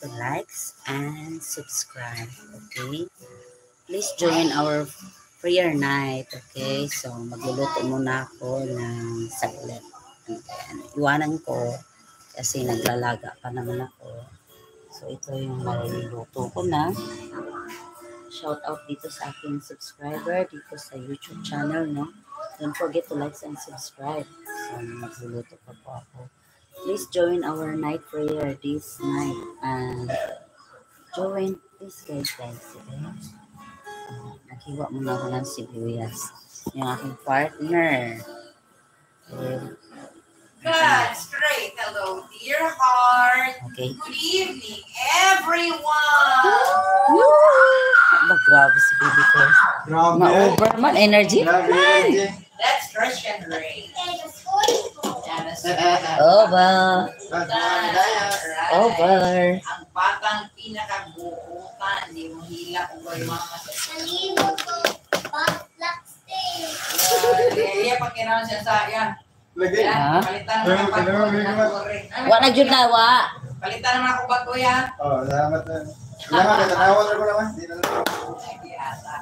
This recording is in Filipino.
to like and subscribe. Okay? Please join our prayer night. Okay? So, magluluto muna ako ng saglit. And iwanan ko kasi naglalaga pa naman ako. So, ito yung maluluto ko na. Shout out dito sa aking subscriber dito sa YouTube channel, no? Don't forget to like and subscribe. So, magluluto pa po ako. Please join our night prayer this night and join this guys. Okay? Naghiwa muna ako ng sibuyas. Yung aking partner. Okay. Good, straight. Hello, dear heart. Okay. Good evening, everyone. Grabe si baby ko. Ma-over man. Energy. That's Christian Ray. Over. Over. Ang batang pinakabuutan, hindi mo hila kung yung mga Nalibot ko. Black stain. Iya, pakiraw siya sa yan. Lagi. Ha? Palitan naman ako bago. Wa na jud na wa. Palitan naman ako bago yan. Oh, salamat na. Salamat, tatawag ko naman. Di na lang. Ay, di ata.